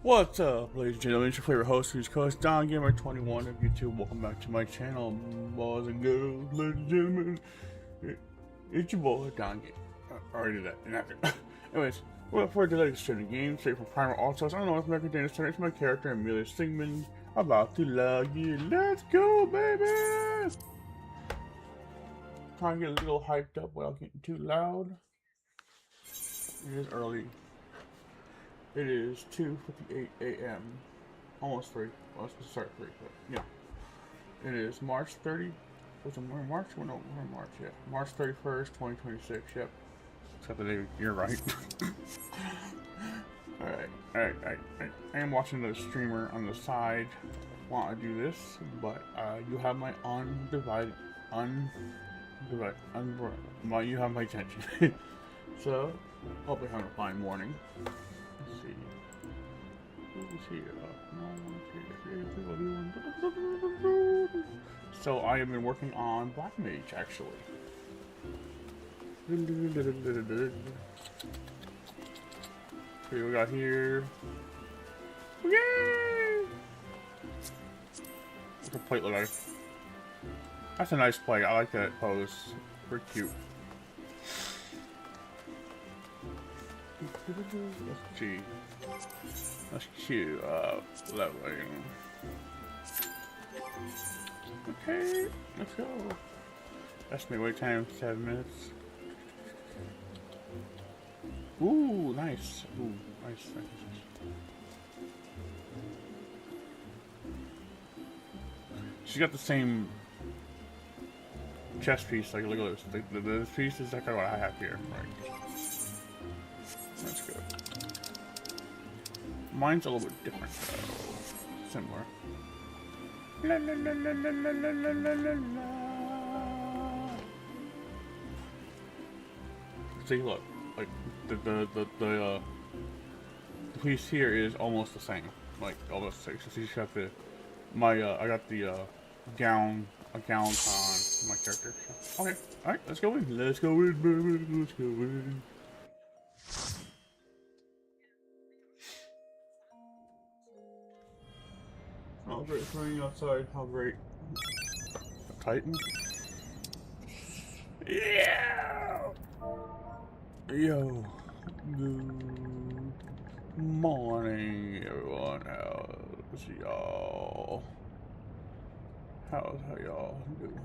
What's up, ladies and gentlemen? It's your favorite host, who's host DonGamer21 of YouTube. Welcome back to my channel, boys and girls, ladies and gentlemen. It's your boy, DonGamer. I already did that. Anyways, we're for the latest trending game, straight from Primal All-Stars. I don't know what's making this turn. It's my character, Amelia Stingman, about to log in. Let's go, baby! Trying to get a little hyped up without getting too loud. It is early. It is 2:58 a.m. Almost 3. Well, it's supposed to start at 3, but yeah. It is March 30. Was it March? Well, no, we're in March, yeah. March 31st, 2026, yep. Except the day, you're right. Alright. I am watching the streamer on the side while I do this, but you have my you have my attention. So, hope you're having a fine morning. Let's see. Who's here? So I have been working on Black Mage, actually. See what we got here. Yay! What's the plate look like? That's a nice plate. I like that pose. Pretty cute. Let's see. Let's queue up that way. Okay, let's go. Estimate wait time 7 minutes. Ooh, nice. Ooh, nice. She's got the same chest piece. Like, look at this. This piece is kind of what I have here. Right. That's good. Mine's a little bit different, though. Similar. La, la, la, la, la, la, la, la, la. See, look, like the piece here is almost the same, like almost the same. So she's got the I got the a gown on my character. Okay, all right, let's go in. Let's go in, baby. Let's go in. Oh, great, it's raining outside. How great. A Titan? Yeah! Yo. Good morning, everyone. How's y'all? How y'all doing?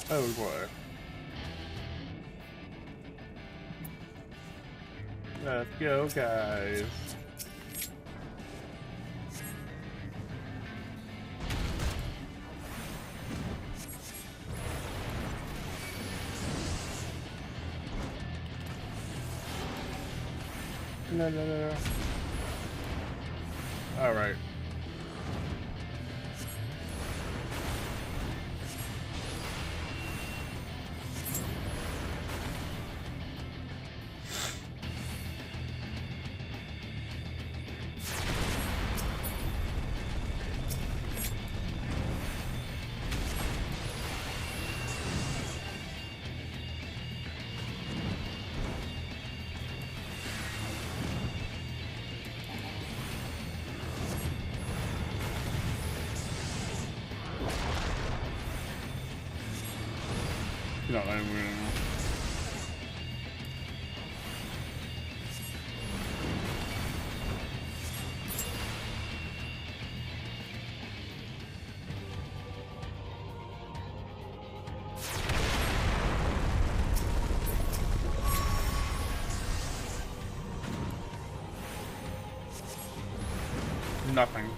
Oh boy. Let's go, guys. No. All right. No, I'm nothing.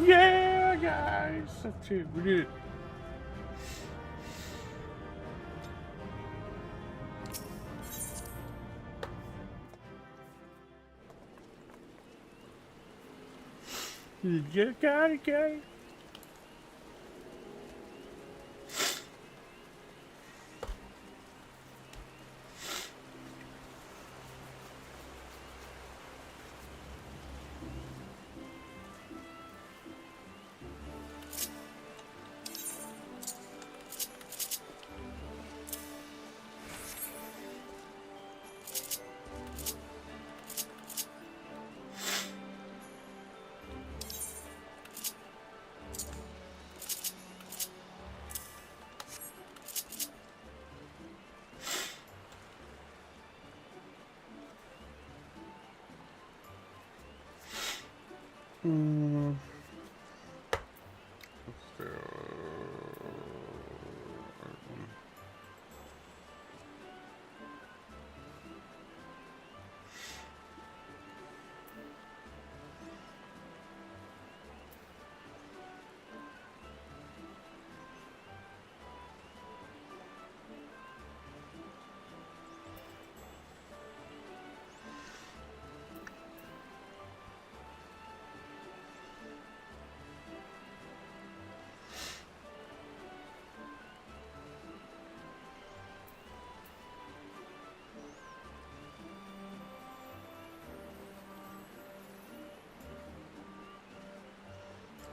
Yeah, guys, that's it. We did it. You just got it, guys.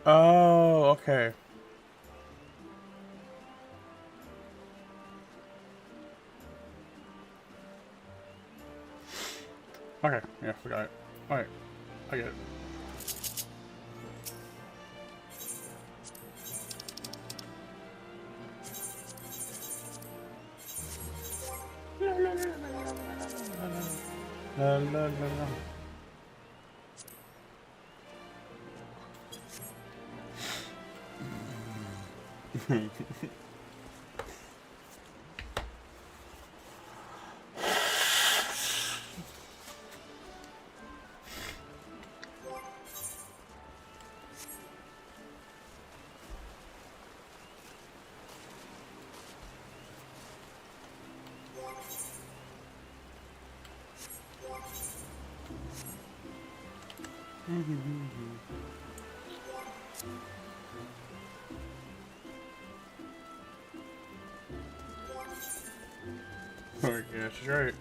Oh, okay. Okay, yeah, forgot it. Alright, I get it. La la la la. Oh, yeah, that's right.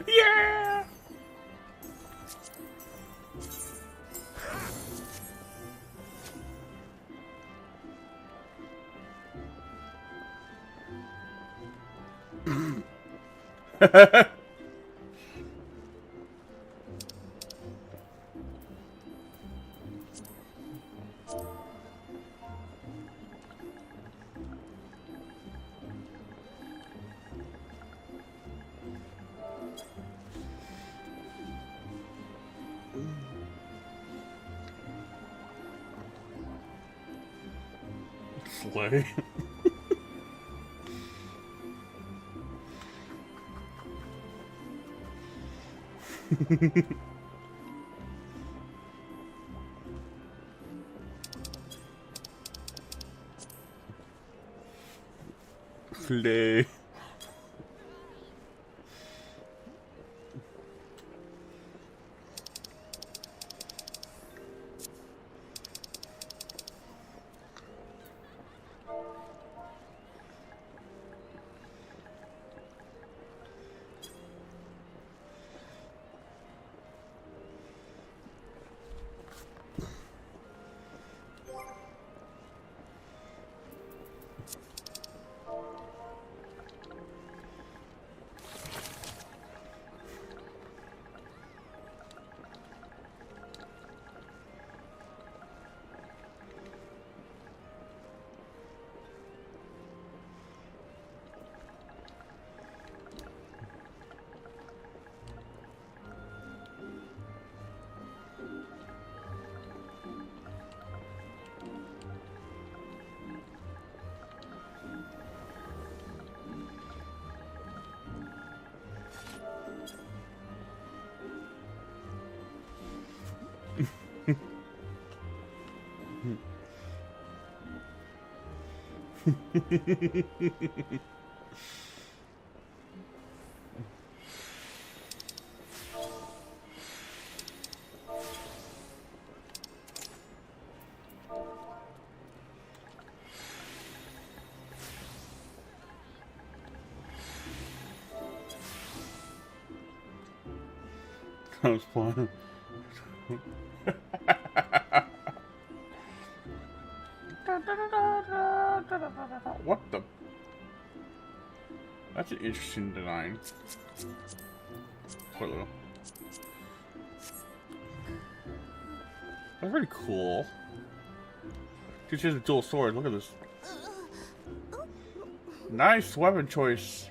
Yeah! Slay. Slay. That was fun. What the? That's an interesting design. Quite little. That's pretty cool. Dude, she has a dual sword. Look at this. Nice weapon choice.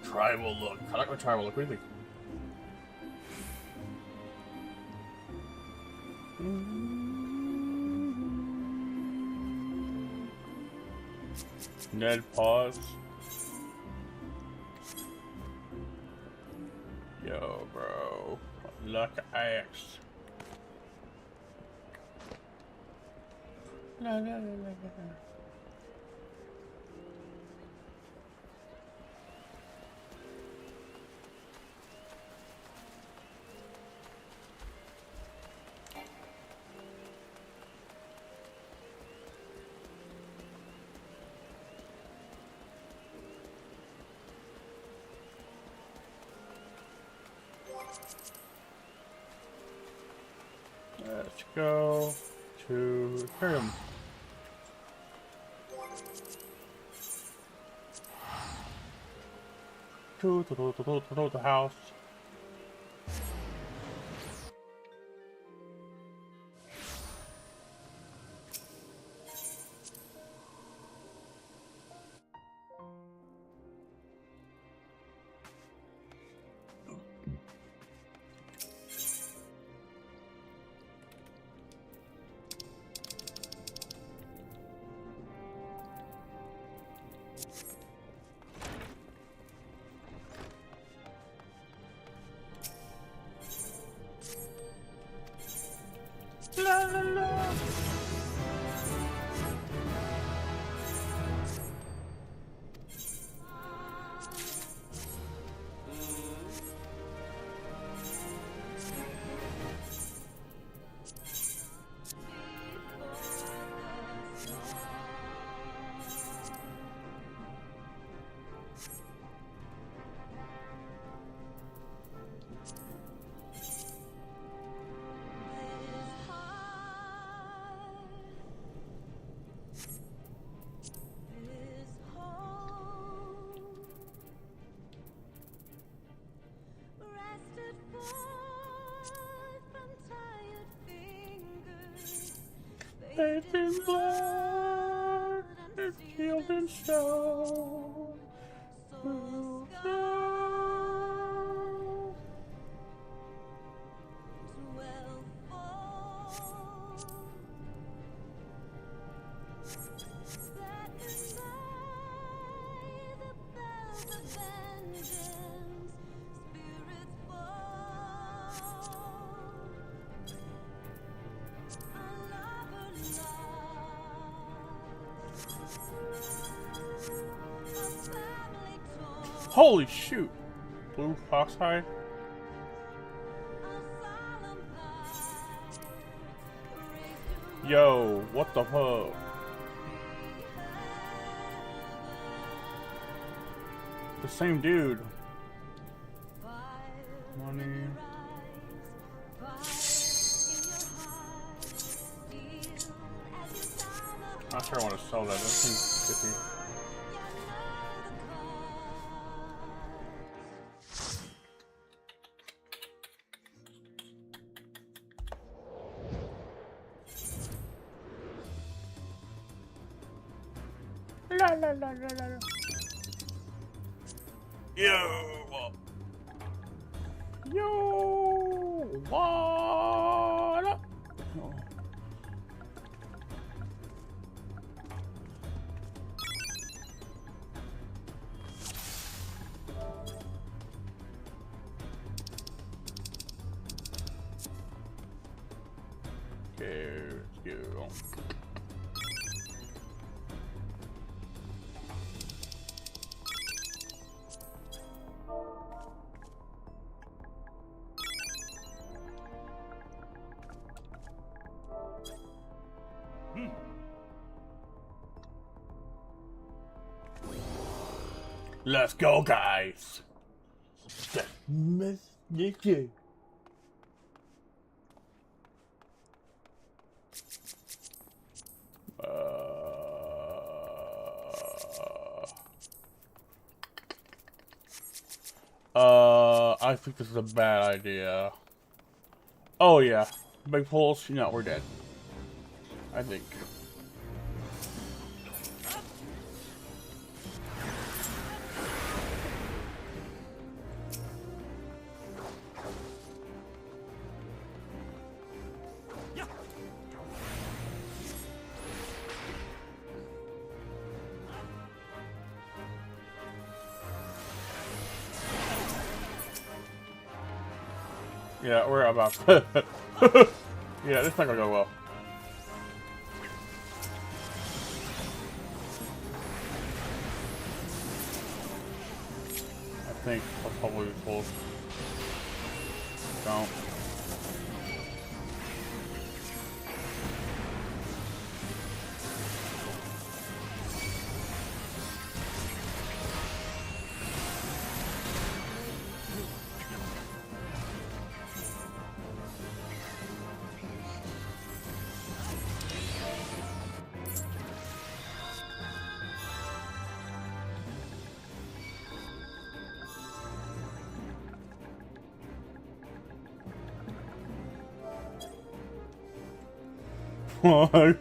Tribal look. I like my tribal look. What do you think? Ned, pause. Yo, bro. Luck axe. La, la, la, la, la. Let's go to him. To the house. La la la. Bathed in blood and healed in stone. Through holy shoot! Blue foxhide? Yo, what the fuck? The same dude. Money. Not sure I want to sell that. That seems iffy. La la la la la. Yo. Yo. What up? Oh. Okay, let's go. Let's go, guys. I think this is a bad idea. Oh yeah, big pulse. No, we're dead. I think. Yeah, we're about. Yeah, this not gonna go well. I think I'll probably pull. Don't. Why?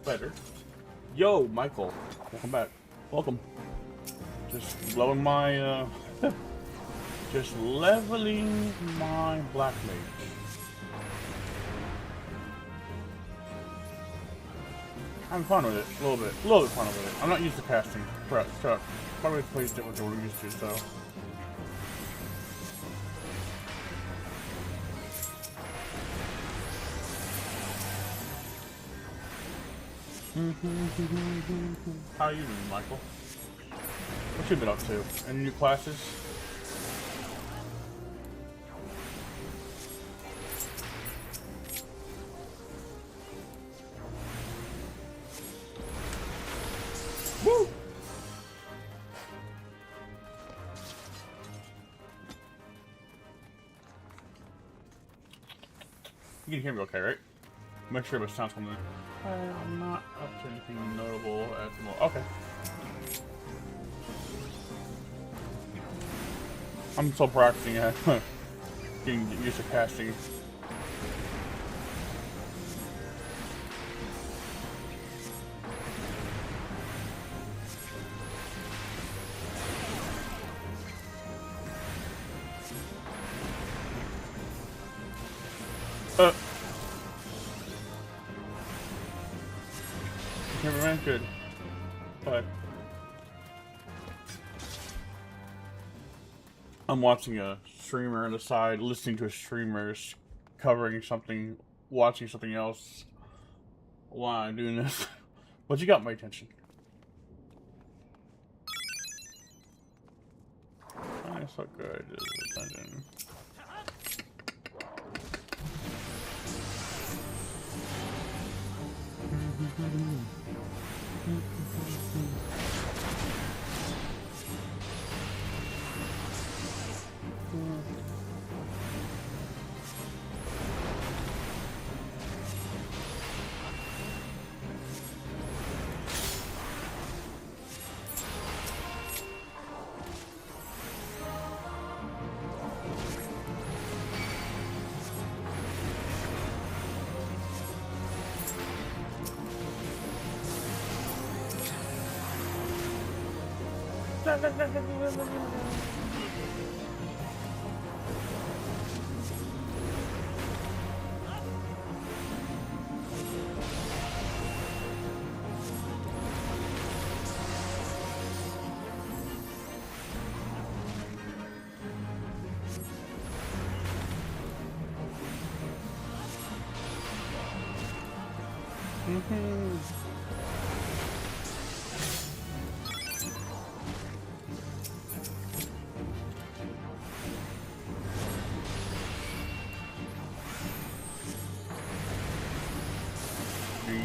Better. Yo, Michael. Welcome back. Welcome. Just leveling my, just leveling my black mage. I'm fun with it, a little bit fun with it. I'm not used to casting. Probably plays different than we're used to, so. How are you doing, Michael? What you been up to? Any new classes? Woo! You can hear me okay, right? Make sure it sounds something. I'm not up to anything notable at the moment. Okay. I'm still practicing at getting used to casting. Cameraman, good. Bye. I'm watching a streamer on the side, listening to a streamer covering something, watching something else while I'm doing this. But you got my attention. That's so good. Dungeon.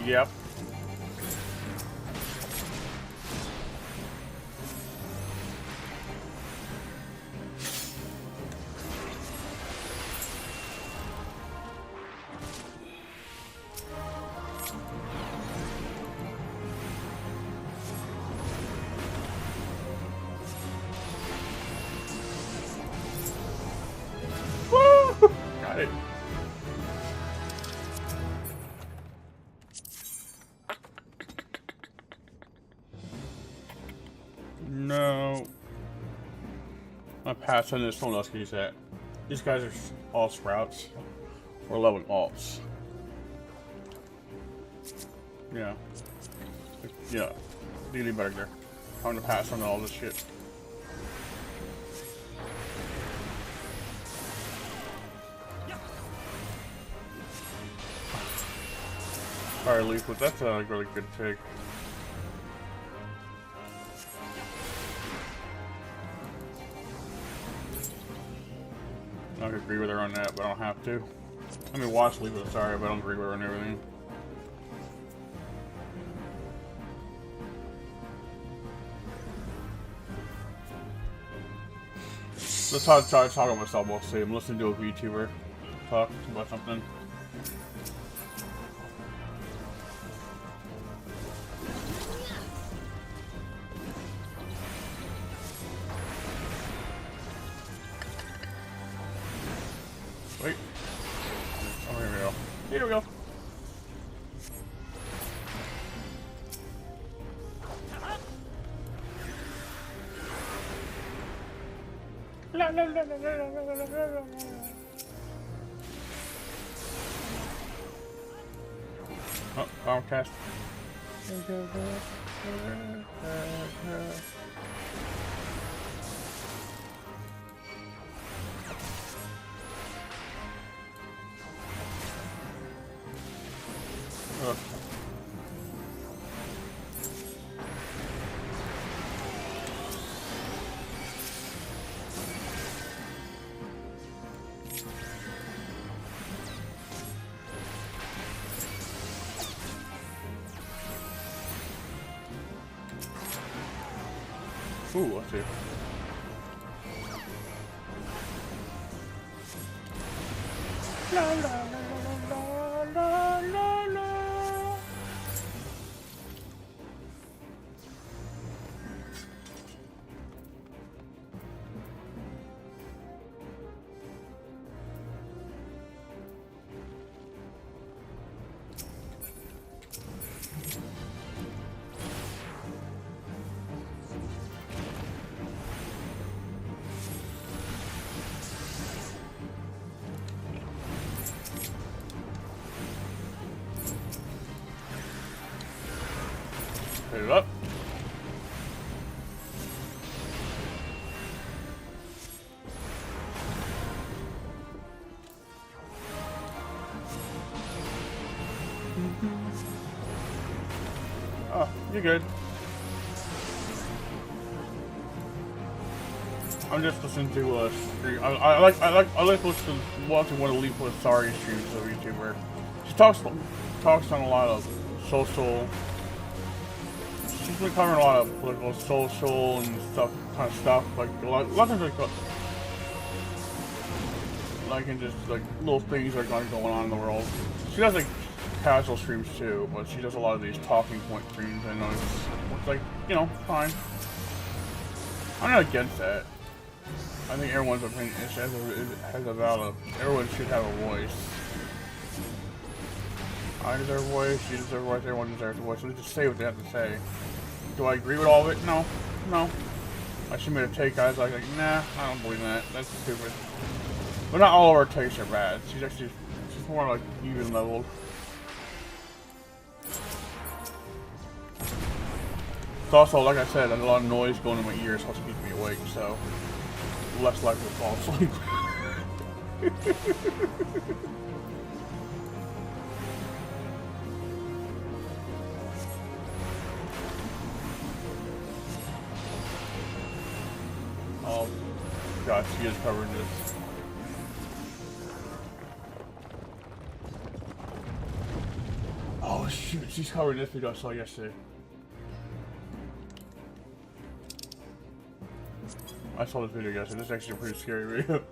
Yep. Woo! Got it. No. I pass on this. Someone else can use that. These guys are all sprouts. We're leveling alts. Yeah. Yeah. Really better there. I'm gonna pass on all this shit. Alright, Leaflet, that's a really good pick. I agree with her on that, but I don't have to. I mean, watch Leaflet, sorry, but I don't agree with her on everything. Let's try to talk about myself while I'm listening to a VTuber talk about something. Wait. Oh, here we go. Here we go. La, la, la, la, la, la, la, la. Oh, Comcast. Ooh, let's see. La, la, la, la, la, la. Hit it up. Oh, you're good. I'm just listening to I like watching one of Leaflet's Sorry streams of a YouTuber. She talks on a lot of social. She's been covering a lot of political, social, and stuff, kind of stuff. Like a lot of things like and just like little things that are going on in the world. She does like casual streams too, but she does a lot of these talking point streams. I know it's like, you know, fine. I'm not against that. I think everyone's opinion has a valid. Everyone should have a voice. I deserve a voice. You deserve a voice. Everyone deserves a voice. So they just say what they have to say. Do I agree with all of it? No. No. She made a take. I was like, nah, I don't believe that. That's stupid. But not all of her takes are bad. She's more like even leveled. It's also, like I said, a lot of noise going in my ears helps keep me awake, so less likely to fall asleep. god, she is covering this. Oh shoot, she's covering this video I saw yesterday. I saw this video yesterday. This is actually a pretty scary video.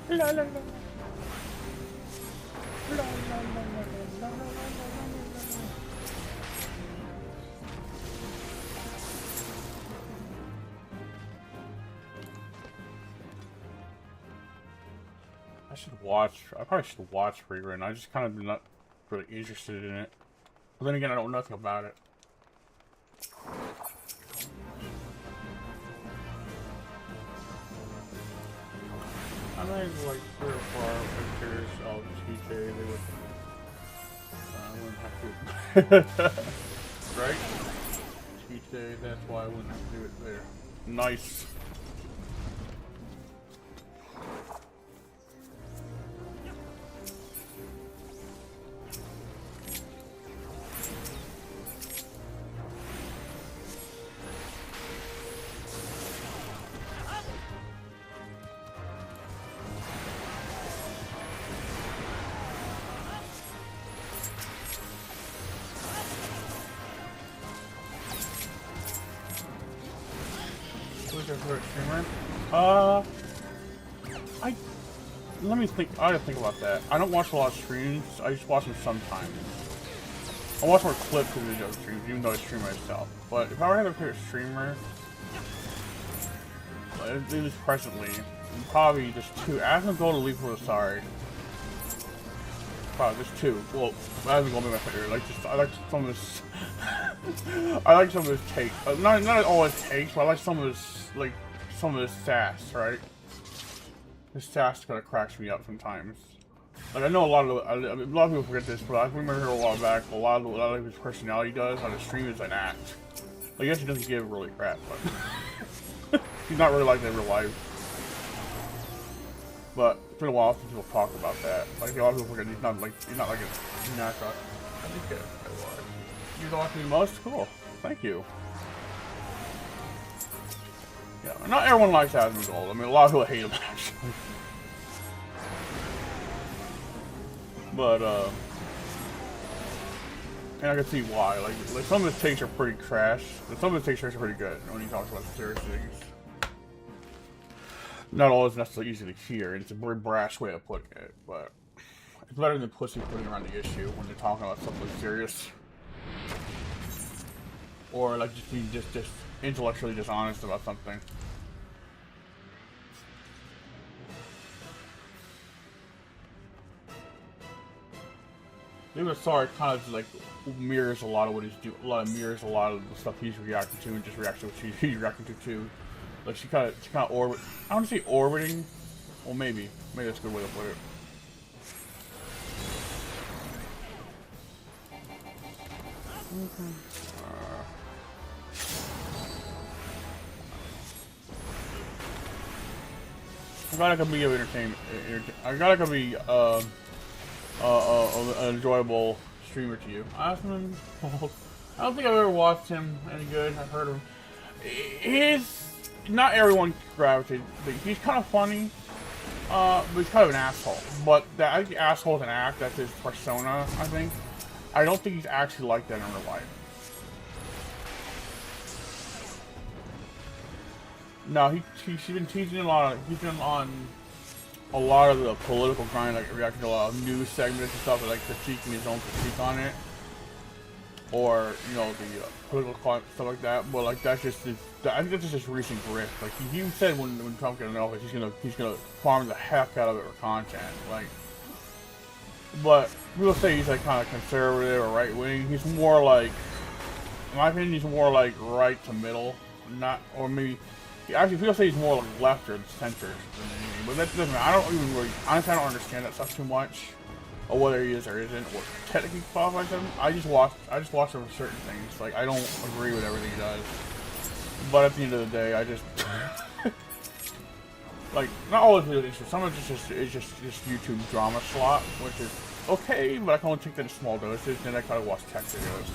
La la la. La la la la la la. I probably should watch Rerun. I just kind of not really interested in it. But then again, I don't know nothing about it. I made like 3 or 4 pictures of TJ. They would. I wouldn't have to. Right? TJ, that's why I wouldn't have to do it there. Nice. Let me think. I gotta think about that. I don't watch a lot of streams. I just watch them sometimes. I watch more clips of video streams, even though I stream myself. But if I were to have a favorite streamer, at least presently, probably just 2. Asking Gold to leave for sorry. Probably just 2. Well, Asking Gold be my favorite. Like, just I like some of his. I like some of his takes. Not all his takes, but I like some of his sass, right? His sass kind of cracks me up sometimes. Like I know a lot of people forget this, but I remember a while back. A lot of his personality does on the stream is an act. I guess he doesn't give really crap, but he's not really like that in real life. But it's been a while since people talk about that. Like a lot of people forget he's not like a natural. I think that he's watching the most. Cool. Thank you. Yeah, not everyone likes Asmund Gold. I mean, a lot of people hate him, actually. But, and I can see why. Like some of his takes are pretty trash, but some of his takes are pretty good when he talks about serious things. Not always necessarily easy to hear, and it's a very brash way of putting it, but it's better than pussy putting around the issue when they're talking about something serious. Or, like, just being just intellectually dishonest about something. Maybe sorry kind of like mirrors a lot of what he's doing. Mirrors a lot of the stuff he's reacting to, and just reacts to what she's reacting to too. Like she kind of orbit. I don't want to say orbiting. Well, maybe that's a good way to put it. I thought it could be entertainment. I thought it could be an enjoyable streamer to you. I don't think I've ever watched him any good. I've heard of him. Not everyone gravitates, but he's kind of funny. But he's kind of an asshole. But I think asshole is an act. That's his persona, I think. I don't think he's actually like that in real life. No, he's been teaching a lot. He's been on a lot of the political grind, like reacting to a lot of news segments and stuff, like critiquing his own critique on it, or you know the political stuff like that. But like that's just I think that's just his recent grift. Like he even said when Trump got in office, he's gonna farm the heck out of it for content. Like, but people say he's like kind of conservative or right wing. He's more like, in my opinion, he's more like right to middle, not or maybe. Actually, people say he's more like left or center than anything, but that doesn't matter. I don't even really, honestly, I don't understand that stuff too much, or whether he is or isn't, or technically qualifies him. I just watch him for certain things. Like, I don't agree with everything he does, but at the end of the day, I just like not all his videos. Some of it's just YouTube drama slot, which is okay, but I can only take that in small doses. Then I kind of watch tech videos.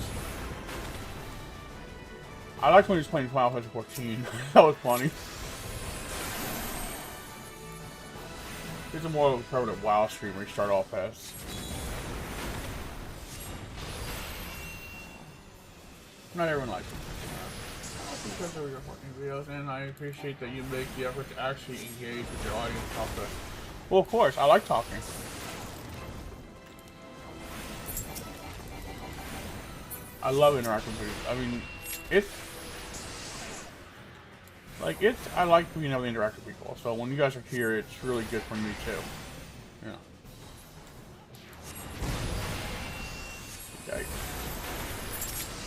I liked when he was playing Final Fantasy 14. That was funny. He's a more of a permanent WoW streamer he started off as. Not everyone likes him. I think that's what you're videos, and I appreciate that you make the effort to actually engage with your audience and talk to us. Well, of course, I like talking. I love interacting with you. I mean, I like being able to interact with people. So when you guys are here, it's really good for me too. Yeah. Okay.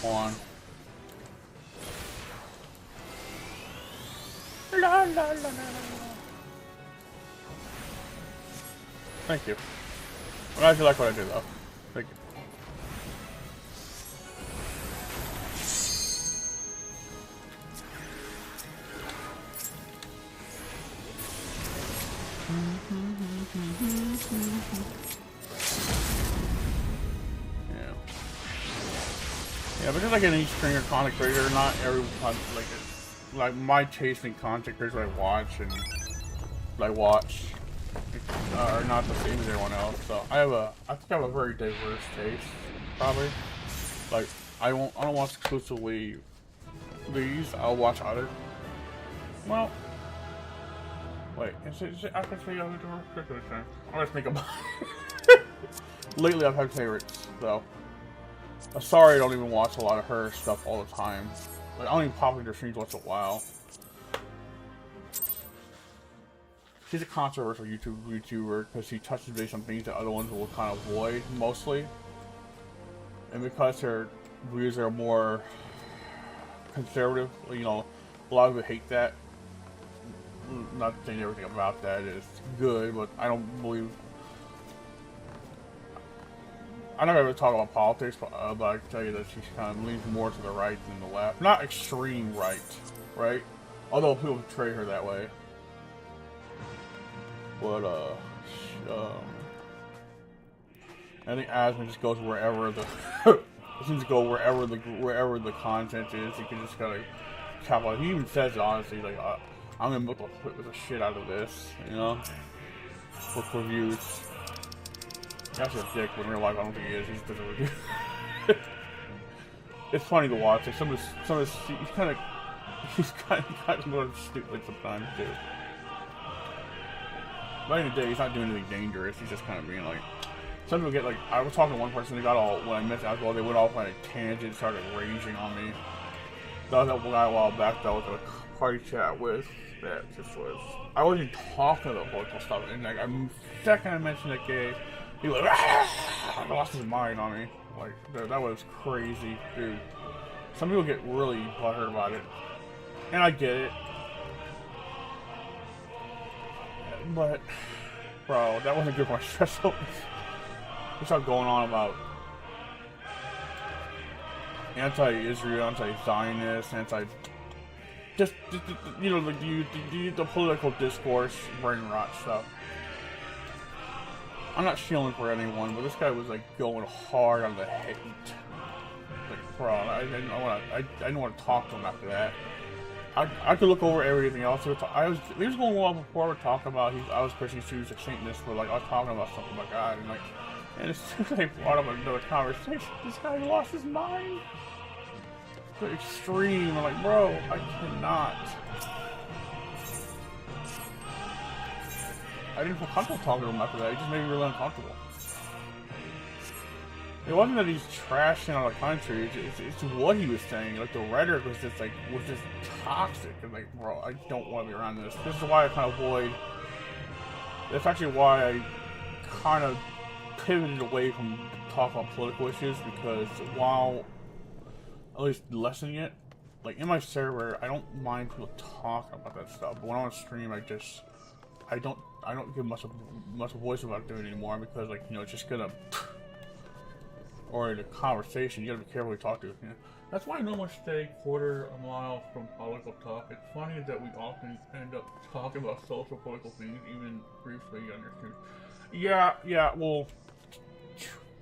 On. La, la, la, la, la. Thank you. I actually like what I do though. Thank you. Yeah, but just like any streamer, content creator, not everyone like my taste in content creators I watch and are not the same as everyone else. So I think I have a very diverse taste, probably. Like I don't watch exclusively these. I'll watch other. Well. Wait, is it I can say other particular time? I'm gonna think about lately I've had favorites, though. Sorry I don't even watch a lot of her stuff all the time. Like, I don't even pop into her streams once in a while. She's a controversial YouTuber because she touches base on things that other ones will kind of avoid, mostly. And because her views are more conservative, you know, a lot of people hate that. Not saying everything about that is good, but I don't believe. I'm not going to talk about politics, but I can tell you that she kind of leans more to the right than the left. Not extreme right? Although people portray her that way. But I think Asmund just goes wherever the seems to go wherever the content is. He can just kind of capitalize. He even says it honestly, like I'm gonna make the shit out of this, you know, for views. That's a dick, but in real life I don't think he is. He's just a review. It's funny to watch. Like some of his he's kind of more stupid sometimes too. But in the day, he's not doing anything dangerous. He's just kind of being like. Some people get like. I was talking to one person. They got all when I mentioned alcohol. They went off on a tangent, started raging on me. That was that guy a while back that I was in a party chat with. That just was. I wasn't even talking about political stuff, and like the second I mentioned that gay, he was like, lost his mind on me. Like that was crazy, dude. Some people get really butthurt about it, and I get it. But, bro, that wasn't good for my stress levels. We started going on about anti-Israel, anti-Zionist, just you know, the political discourse, brain rot stuff. I'm not shilling for anyone, but this guy was like going hard on the hate. Like, bro, I didn't want to talk to him after that. I could look over everything else. He was going well before we were talking about I was Christian, she was a Satanist, but like I was talking about something like God, and as soon as they brought up another conversation, this guy lost his mind. The extreme. I'm like, bro, I cannot. I didn't feel comfortable talking to him after that. It just made me really uncomfortable. It wasn't that he's trashing on the country. It's what he was saying. Like the rhetoric was just toxic. And like, bro, I don't want to be around this. This is why I kind of avoid. That's actually why I kind of pivoted away from talking about political issues, because while at least lessening it, like in my server, I don't mind people talking about that stuff. But when I'm on stream, I don't give much of a voice about doing it anymore, because like, you know, it's just gonna. Or in a conversation, you gotta be careful who you talk to. You know? That's why I normally stay quarter a mile from political talk. It's funny that we often end up talking about social political things, even briefly on your stream. Yeah, well,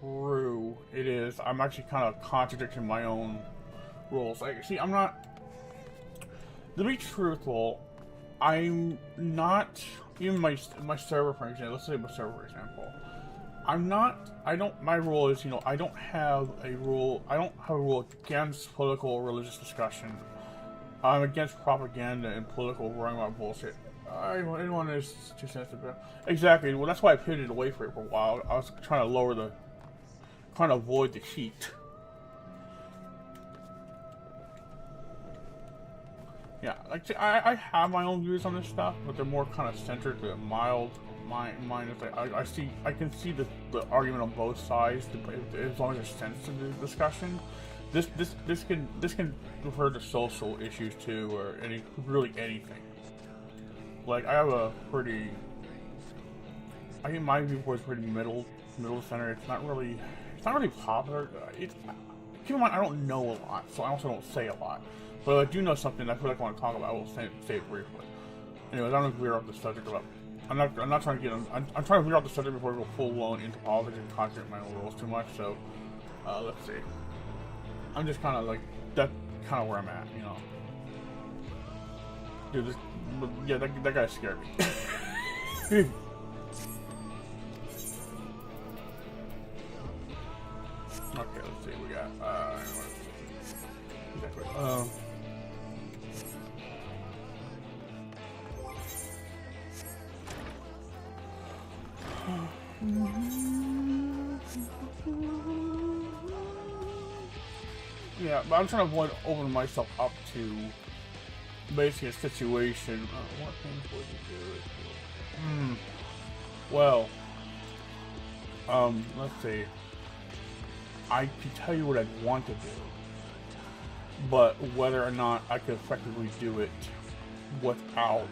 true, it is. I'm actually kind of contradicting my own rules. Like, see, I'm not, to be truthful, I'm not, even my server, for example, let's say my server, for example, my rule is, you know, I don't have a rule against political or religious discussion. I'm against propaganda and political running about bullshit. Anyone is too sensitive. Exactly, well that's why I pivoted away from it for a while. I was trying to avoid the heat. Yeah, like, see, I have my own views on this stuff, but they're more kind of centered to mild. Mine is like, I can see the argument on both sides, as long as there's sense to the discussion. This can refer to social issues too, or really anything. Like, I think my viewpoint is pretty middle center. It's not really popular. Keep in mind, I don't know a lot, so I also don't say a lot. But if I do know something I feel like I want to talk about, I will say it briefly. Anyways, I don't know if we're off the subject about. I'm not trying to get on. I'm trying to veer off the subject before we go full blown into politics and contradict my own rules too much. So, let's see. I'm just kind of like, that's kind of where I'm at, you know. Dude, that guy scared me. Okay, let's see. We got. Exactly. Yeah, but I'm trying to avoid opening myself up to basically a situation. What things would you do? Well, let's see. I can tell you what I'd want to do, but whether or not I could effectively do it without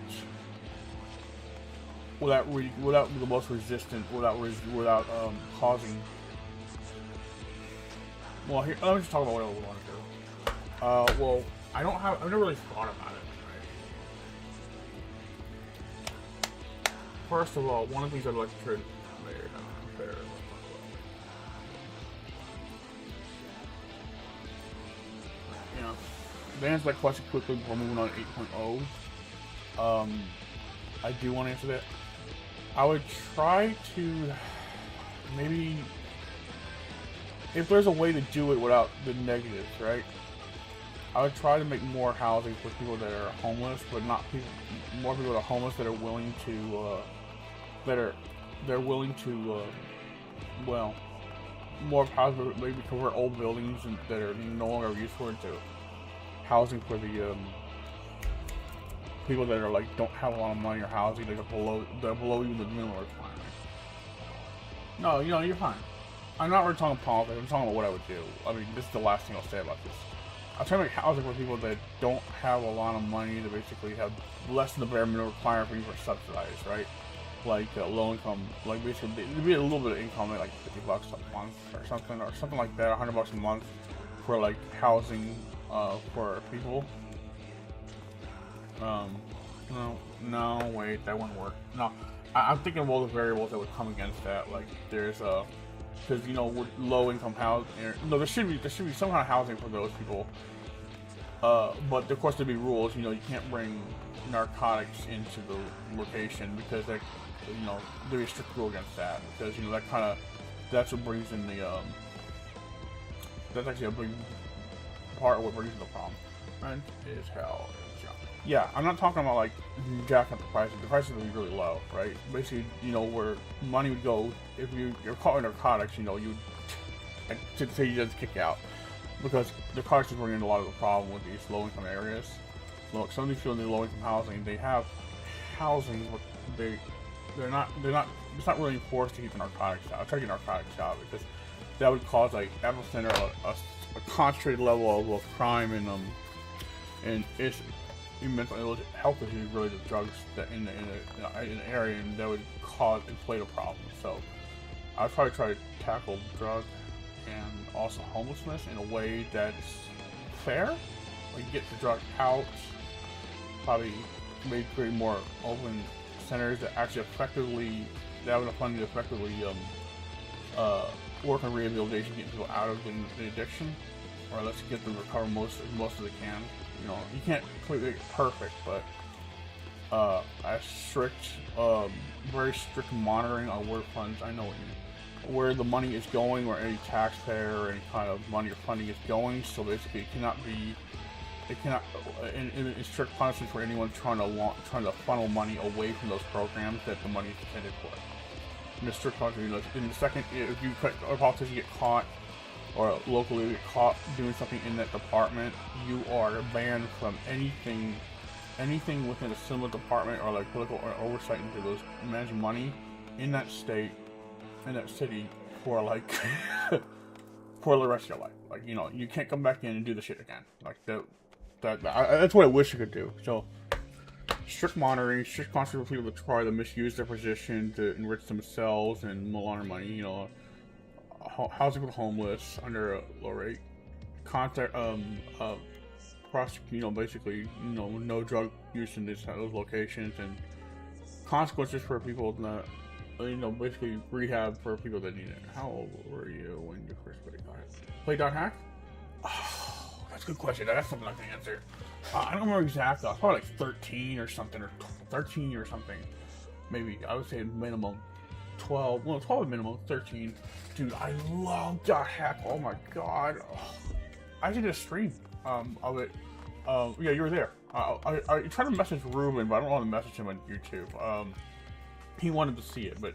the most resistant, without causing. Well, here, let me just talk about what I would want to do. Well, I've never really thought about it. Right? First of all, one of the things I'd like to trade there. You know, to answer that question quickly before moving on to 8.0, I do want to answer that. I would try to maybe, if there's a way to do it without the negatives, right? I would try to make more housing for people that are homeless, but not more people that are homeless that are willing to, well, more housing, maybe convert old buildings that are no longer useful into housing for the people that are like don't have a lot of money or housing. They're below even the minimum requirement. No, you know, you're fine. I'm not really talking politics. I'm talking about what I would do. I mean, this is the last thing I'll say about this. I'm trying to make housing for people that don't have a lot of money, to basically have less than the bare minimum requirement for you for subsidized, right? Like low income, like basically it'd be a little bit of income, like $50 a month or something like that, $100 a month for like housing for people. No, wait, that wouldn't work. No, I'm thinking of all the variables that would come against that. Like there's because you know with low income housing, no, there should be some kind of housing for those people. But of course there'd be rules. You know, you can't bring narcotics into the location because that, you know, there'd be a strict rule against that because you know that's what brings in the that's actually a big part of what brings in the problem. Rent is hell. Yeah, I'm not talking about like jacking up the prices. The prices would be really low, right? Basically, you know, where money would go if you're caught with narcotics, you know, you to say you just kick out because narcotics is bringing a lot of the problem with these low-income areas. Look, some of these people in the low-income housing, they have housing, but they're not. It's not really enforced to keep the narcotics out. Try to get narcotics out because that would cause like epicenter a concentrated level of crime and it's mental health issues related to drugs that in an area, and that would cause inflate a problem. So I'd probably try to tackle drug and also homelessness in a way that's fair. Like get the drug out, probably maybe create more open centers that actually effectively have enough funding to effectively work on rehabilitation, getting people out of the addiction, or let's get them to recover most of they can. You know, you can't completely make it perfect, but a strict, very strict monitoring on where funds, I know what you mean, where the money is going, where any taxpayer or any kind of money or funding is going. So basically, it cannot, in strict punishments for anyone trying to funnel money away from those programs that the money is intended for. In the strict punishment, you know, in the second, if a politician get caught or locally get caught doing something in that department, you are banned from anything within a similar department or like political or oversight into those managing money in that state, in that city for like for the rest of your life. Like, you know, you can't come back in and do the shit again. Like that's what I wish I could do. So strict monitoring, strict consequences for people to try to misuse their position to enrich themselves and launder money. You know, housing for the homeless under a low rate, contact, you know, basically, you know, no drug use in those locations, and consequences for people that, you know, basically rehab for people that need it. How old were you when you first played .hack? Oh, that's a good question. That's something I can answer. I don't remember exactly. I was probably like 13 or something, or 13 or something. Maybe I would say minimum 12. Well, 12 at minimum, 13. Dude, I love .hack. Oh my god. Oh, I did a stream of it. Yeah, you were there. I tried to message Ruben, but I don't want to message him on YouTube. He wanted to see it, but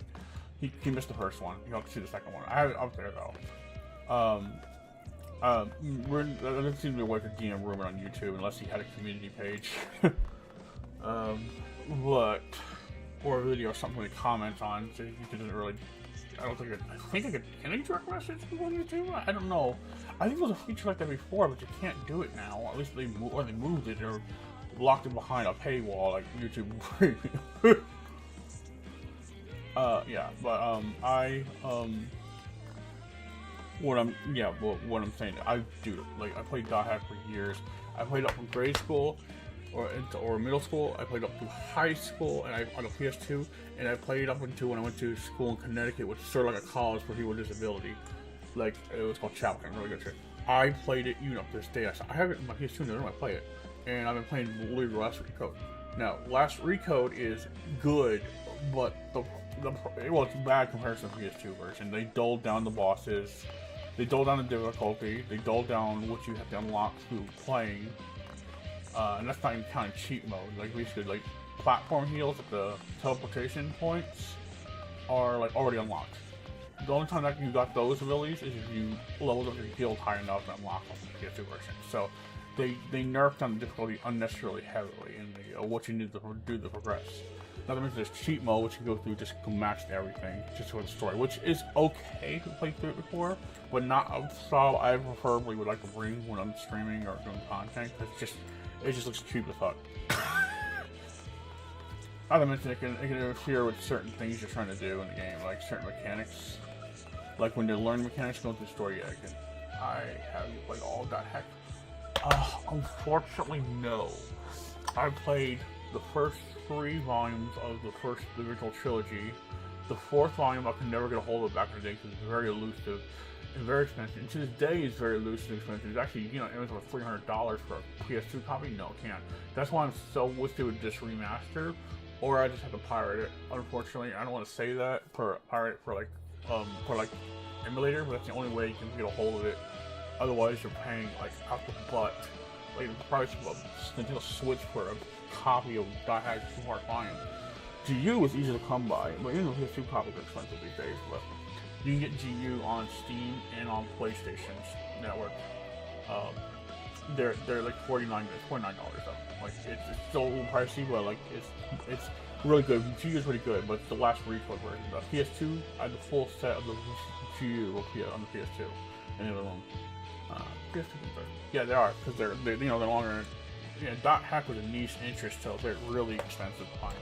he missed the first one. He'll have to see the second one. I have it up there though. There doesn't seem to be a way to DM Ruben on YouTube unless he had a community page. Or a video or something to comment on. So he doesn't really. I think I could. Can I direct message people on YouTube? I don't know. I think there was a feature like that before, but you can't do it now. At least they moved it or locked it behind a paywall like YouTube Premium. Yeah, but what I'm saying, I played .hack for years. I played up from grade school or middle school. I played up through high school, and on a PS2, and I played up until when I went to school in Connecticut, which is sort of like a college for people with disability. Like, it was called Chapel, really good shit. I played it even up to this day. I have it in my PS2 in the room, I play it. And I've been playing literally Last Recode. Now, Last Recode is good, but it's bad compared to the PS2 version. They dulled down the bosses, they dulled down the difficulty, they dulled down what you have to unlock through playing. And that's not even counting cheat mode. Like, basically, like, platform heals at the teleportation points are, like, already unlocked. The only time that you got those abilities is if you leveled up your guild high enough to unlock them in the PS2 version. So, they nerfed on the difficulty unnecessarily heavily in the what you need to do to progress. Not to mention there's cheat mode, which you go through just to match everything, just for the story, which is okay to play through it before, but not a style I preferably would like to bring when I'm streaming or doing content, because it just looks cheap as fuck. Not to mention it can interfere with certain things you're trying to do in the game, like certain mechanics. Like when you learn mechanics going through the story, have you played all that heck? Unfortunately, no. I played the first 3 volumes of the original trilogy. The 4th volume I could never get a hold of back in the day because it's very elusive and very expensive. And to this day, it's very elusive and expensive. It's actually, you know, Amazon for $300 for a PS2 copy. No, can't. That's why I'm so wish they would just remaster, or I just have to pirate it. Unfortunately, I don't want to say that for pirate for like emulator, but that's the only way you can get a hold of it. Otherwise, you're paying like out the butt, like the price of a Nintendo Switch for a copy of DieHack 2-part volume. GU is easy to come by, but even though PS2 copies are expensive these days, but you can get GU on Steam and on PlayStation's network. They're like $49 though. Like it's still a little pricey, but like it's really good. GU is really good, but it's the last recoil version. The PS2, I had the full set of the GU on the PS2, and the other one. PS2, yeah, they are because they're you know they're longer. Yeah, DieHack was a niche interest, so they're really expensive to find.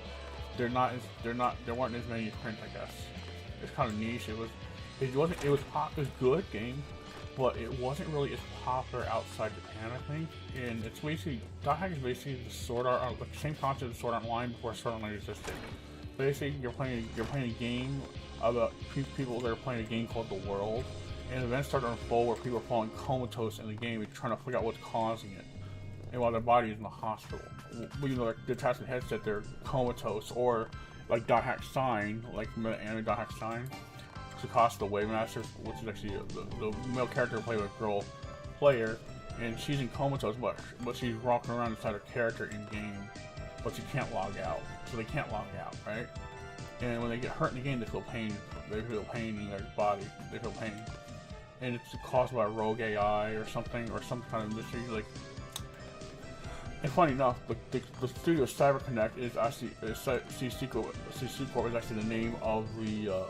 There weren't as many prints, I guess. It's kind of niche. It was a good game, but it wasn't really as popular outside Japan, I think. And it's basically DieHack is basically the Sword Art, the same concept of Sword Art Online before Sword Art Online existed. Basically, you're playing a game about people that are playing a game called The World, and events start to unfold where people are falling comatose in the game and trying to figure out what's causing it. And while their body is in the hospital, you know, like the attachment headset, they're comatose, or like DieHack Sign, like from the anime DieHack Sign, Tsukasa the Waymaster, which is actually the male character played with a girl player, and she's in comatose, but she's walking around inside her character in game, but she can't log out, so they can't log out, right? And when they get hurt in the game, they feel pain. They feel pain in their body. They feel pain, and it's caused by a rogue AI or something, or some kind of mystery, like. And funny enough, the studio CyberConnect is actually CC Corp is actually the name of the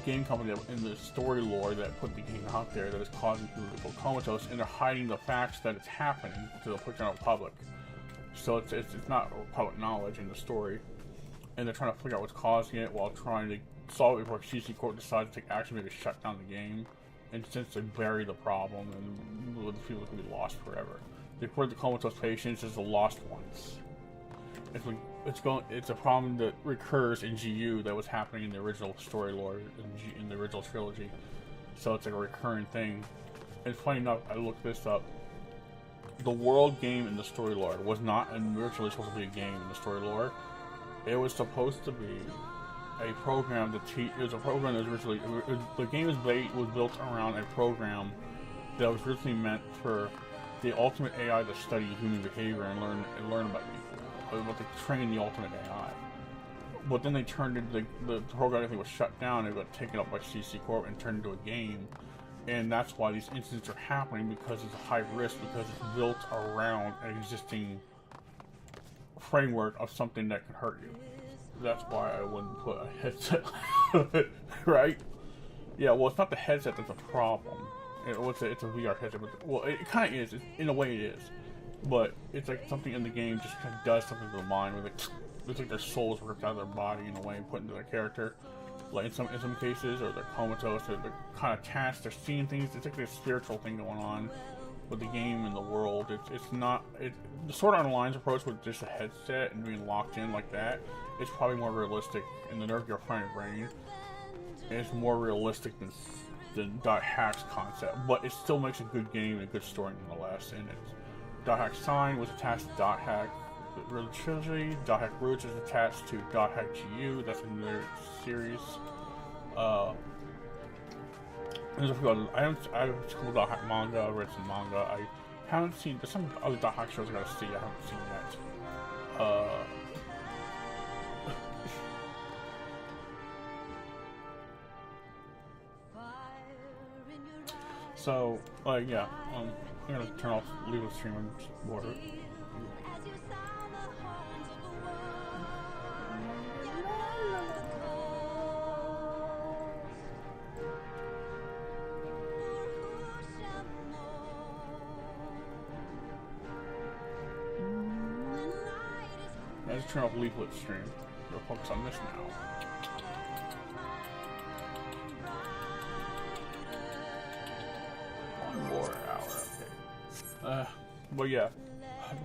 game company that, in the story lore that put the game out there that is causing people to go comatose, and they're hiding the facts that it's happening to the general public. So it's not public knowledge in the story, and they're trying to figure out what's causing it while trying to solve it before CC Corp decides to take action, maybe shut down the game, and since they bury the problem, and the people can be lost forever. They refer the comatose patients as the lost ones. It's a problem that recurs in GU that was happening in the original story lore in the original trilogy. So it's like a recurring thing. And funny enough, I looked this up. The world game in the story lore was not originally supposed to be a game in the story lore. It was supposed to be a program to teach. It was a program that was originally the game was built around a program that was originally meant for the ultimate AI to study human behavior and learn about people, about to train the ultimate AI. But then they turned into the program. I think was shut down. It got taken up by CC Corp and turned into a game, and that's why these incidents are happening, because it's a high risk, because it's built around an existing framework of something that can hurt you. That's why I wouldn't put a headset on it, right? Yeah, well, it's not the headset that's a problem. It's a VR headset. Well, it kind of is. In a way, it is. But it's like something in the game just kind of does something to the mind. Where it's like their soul is ripped out of their body in a way and put into their character. Like in some cases, or they're comatose, or they're kind of attached. They're seeing things. It's like this spiritual thing going on with the game and the world. It's not. The Sword Art Online's approach with just a headset and being locked in like that. It's probably more realistic in the Nerve Your Friend Brain. It's more realistic than DieHack's concept, but it still makes a good game and a good story nonetheless. And DieHack Sign was attached to DieHack the trilogy. DieHack Roots is attached to DieHack GU. That's another series. There's a few other. I have a couple DieHack manga. I read some manga. I haven't seen. There's some other DieHack shows I gotta see. I haven't seen yet. So, yeah, I'm gonna turn off, leave the stream, I'm just bored. I just turn off Leaflet stream. We'll focus on this now. One more hour, okay. But yeah,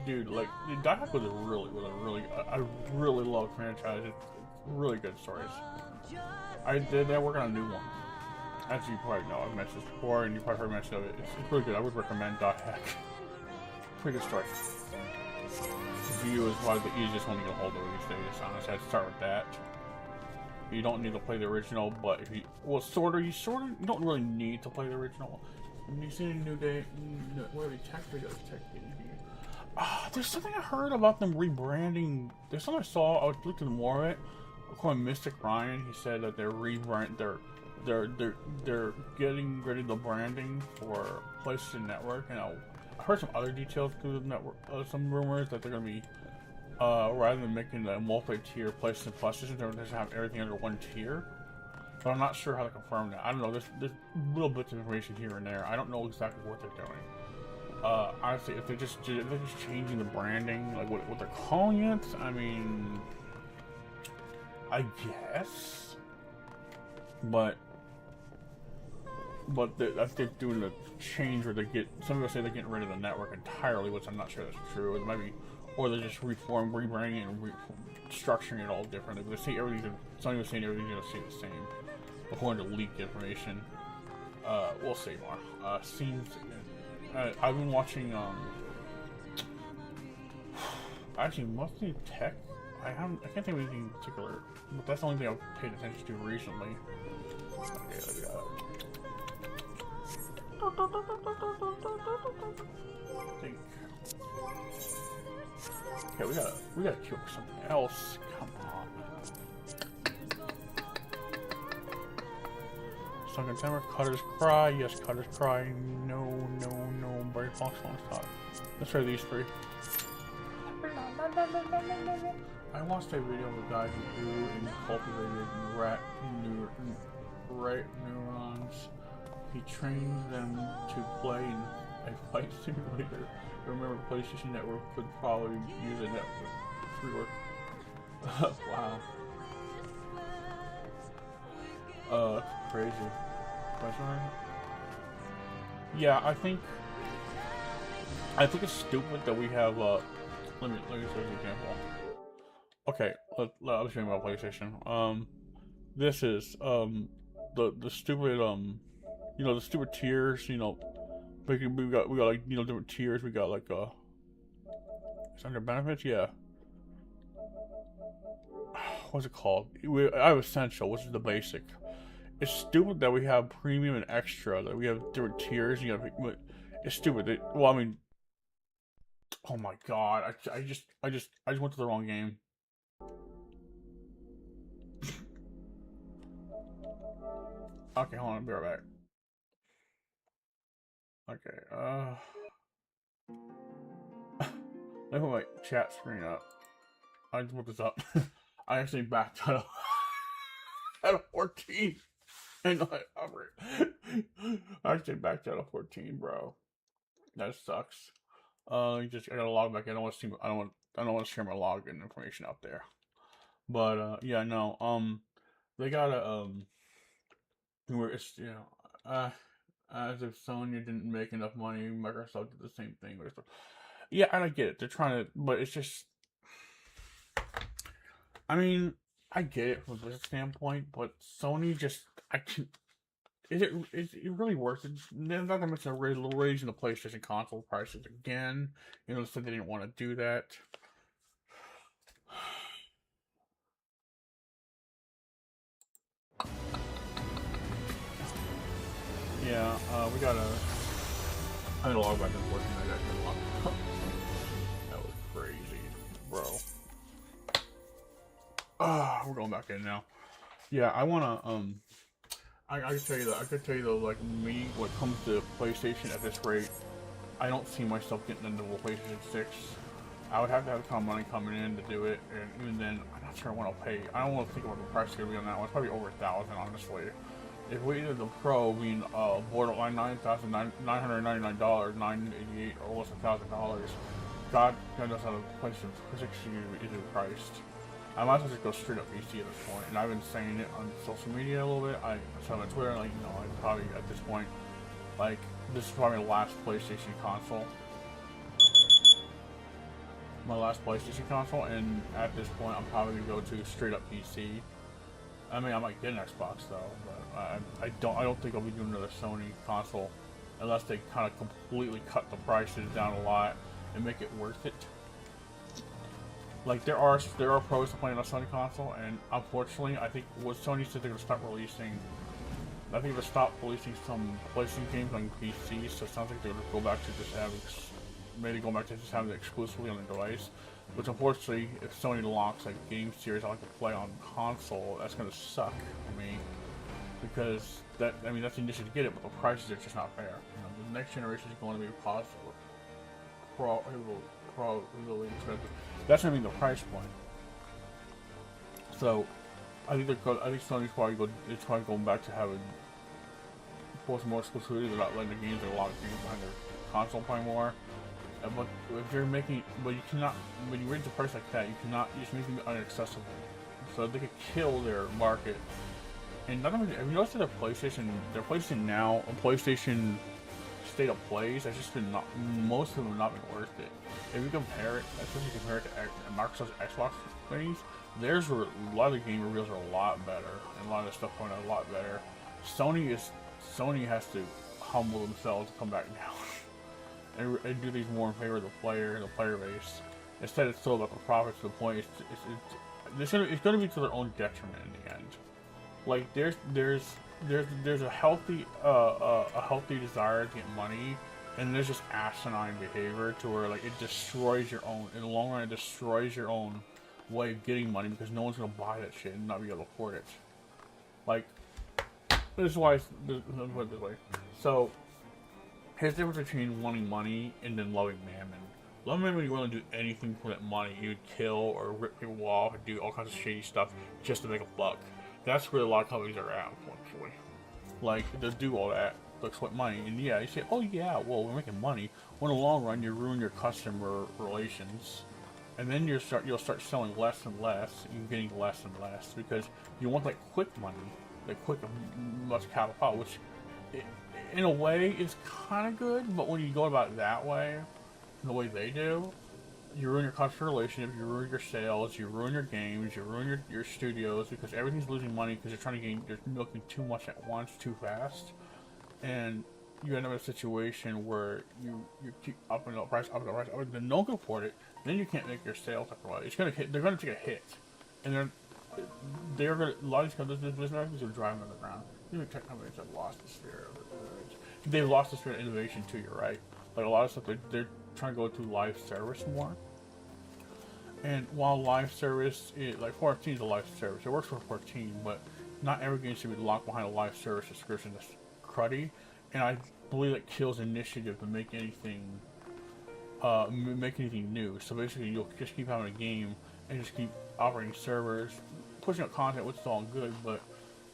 dude, like, Die Hack was a really, I really love the franchise. It's really good stories. They're working on a new one. As you probably know, I've mentioned this before, and you probably heard mention of it. It's really good. I would recommend Die Hack. Pretty good story. View is probably the easiest one to get a hold of these days. Honestly, I'd start with that. You don't need to play the original, but if you, well, you don't really need to play the original. When you see a new game, where the tech videos, there's something I heard about them rebranding. There's something I saw. I was looking more of it. According to Mystic Ryan, he said that they're getting rid of the branding for PlayStation Network, and I heard some other details through the network. Some rumors that they're gonna be rather than making the multi-tier PlayStation Plus system, they're gonna have everything under one tier. But I'm not sure how to confirm that. I don't know. There's little bits of information here and there. I don't know exactly what they're doing. Honestly, if they're just changing the branding, like what they're calling it, I mean, I guess. But I think they're doing a change where some people say they're getting rid of the network entirely, which I'm not sure that's true. It might be, or they're just rebranding it and structuring it all differently. But they say some people saying everything's gonna stay the same, according to leaked information. We'll see more. Seems. I've been watching. Actually, mostly tech. I can't think of anything in particular, but that's the only thing I've paid attention to recently. Okay, let's go. Okay, we gotta kill something else. Come on. Sunken Timer, Cutter's Cry. Yes, Cutter's Cry. No. Brain Fox Long Stop. Let's try these three. I watched a video of a guy who grew and cultivated rat neurons. He trained them to play in a flight simulator. Remember, PlayStation Network could probably use a network free work. Wow. That's crazy. Yeah, I think it's stupid that we have let me show you an example. Okay, I'll show you my PlayStation. This is the stupid the stupid tiers. We got like different tiers. We got like it's under benefits. Yeah. What's it called? I have Essential, which is the basic. It's stupid that we have premium and extra. That we have different tiers. It's stupid. Well, I mean, oh my god! I just went to the wrong game. Okay, hold on. I'll be right back. Okay. Let me put my chat screen up. I just put this up. I actually backed out of 14. I actually backed out of 14, bro. That sucks. I gotta log back in. I don't want to share my login information out there. But yeah, no. They gotta where it's as if Sony didn't make enough money, Microsoft did the same thing. Yeah, and I get it. They're trying to, but it's just. I mean, I get it from a business standpoint, but Sony just, is it really worth it? Not to mention raising the PlayStation console prices again. Said they didn't want to do that. Yeah, we gotta. I'm gonna log back in 14. I got log. That was crazy, bro. We're going back in now. Yeah, I wanna I can tell you that. I could tell you though, like me, when it comes to PlayStation at this rate, I don't see myself getting into the PlayStation 6. I would have to have a ton of money coming in to do it, and even then, I'm not sure what I'll pay. I don't want to think about the price gonna be on that one. It's probably over $1,000, honestly. If we did the Pro being borderline $9,999, $988, or almost $1,000, God knows how the PlayStation 6 is priced. I might as well just go straight up PC at this point, and I've been saying it on social media a little bit. I said on Twitter, like, I probably at this point, like, This is probably my last PlayStation console. My last PlayStation console, and at this point, I'm probably gonna go to straight up PC. I mean, I might get an Xbox though, but I don't think I'll be doing another Sony console unless they kind of completely cut the prices down a lot and make it worth it. Like there are pros to playing on a Sony console, and unfortunately, I think what Sony said they're gonna start releasing. I think they'll stop releasing some PlayStation games on PC, so it sounds like they're gonna go back to just having. Maybe going back to just having it exclusively on the device, which unfortunately, if Sony locks like game series I like to play on console, that's gonna suck for me, because that's the initiative to get it, but the prices are just not fair. You know, the next generation is going to be really expensive. That's gonna be the price point. So, I think Sony's probably going back to having more exclusivity. They're not letting the games. There are a lot of games behind their console play more. But if you're making, you cannot, when you raise the price like that, you just make them inaccessible. So they could kill their market. And not only, have you noticed that their PlayStation Now, and PlayStation State of Plays, has just been most of them have not been worth it. If you compare it, especially compare it to Microsoft's Xbox things, theirs were, a lot of the game reveals are a lot better, and a lot of the stuff going on a lot better. Sony has to humble themselves to come back now. And do these more in favor of the player base. Instead, it's still about the profits. To the point, it's going to be to their own detriment in the end. Like there's a healthy desire to get money, and there's just asinine behavior to where like it destroys your own. In the long run, it destroys your own way of getting money because no one's going to buy that shit and not be able to afford it. Like this is why. Let me put it this way. So. Here's the difference between wanting money and then loving mammon. Loving mammon, you're willing to do anything for that money. You'd kill or rip people off and do all kinds of shady stuff just to make a buck. That's where a lot of companies are at, unfortunately. Like, they'll do all that to exploit money. And yeah, you say, oh yeah, well, we're making money. Well, in the long run, you ruin your customer relations. And then you'll start selling less and less, and getting less and less, because you want that quick money, that quick, much capital, which... in a way, it's kind of good, but when you go about it that way, the way they do, you ruin your customer relationship, you ruin your sales, you ruin your games, you ruin your studios, because everything's losing money because they're milking too much at once, too fast, and you end up in a situation where you keep up and up price, and then no one can afford it, then you can't make your sales after a while. They're gonna take a hit, and they're gonna, a lot of these companies are driving on the ground. Even tech companies have lost the spirit of it. They've lost the spirit of innovation too, you're right. Like a lot of stuff, they're trying to go to live service more. And while live service, like 14 is a live service, it works for 14, but not every game should be locked behind a live service subscription that's cruddy. And I believe that kills initiative to make anything new. So basically, you'll just keep having a game and just keep operating servers, pushing out content, which is all good, but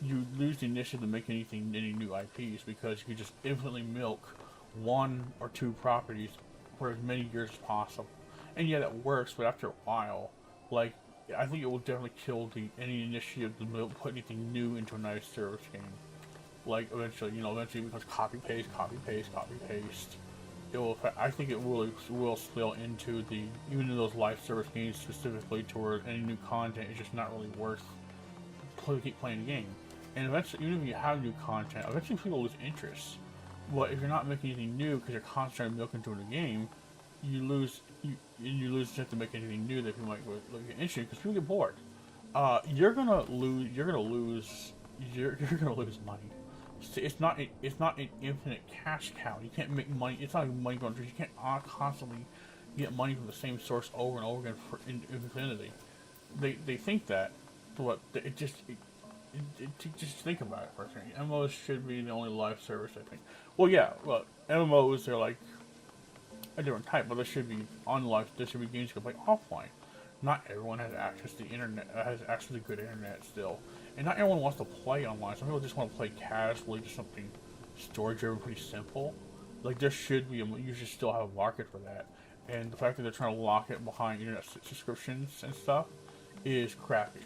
you lose the initiative to make any new IPs because you can just infinitely milk one or two properties for as many years as possible. And yeah, that works, but after a while, like, I think it will definitely kill any initiative to put anything new into a nice service game. Like, eventually it becomes copy paste. It will, I think it really will spill into even in those live service games specifically, to where any new content is just not really worth keep playing the game. And eventually, even if you have new content, eventually people lose interest. But if you're not making anything new because you're constantly milking into the game, you lose the chance to make anything new that you might get interesting because people get bored. You're gonna lose money. It's not an infinite cash cow. You can't make money. It's not money going through. You can't constantly get money from the same source over and over again for infinity. They think that, but just think about it for a second. MMOs should be the only live service, I think. Well, yeah, MMOs are like a different type, but there should be games you can play offline. Not everyone has access to the internet, has access to good internet still. And not everyone wants to play online. Some people just want to play casually, just something story-driven, pretty simple. Like, you should still have a market for that. And the fact that they're trying to lock it behind internet subscriptions and stuff is crappy.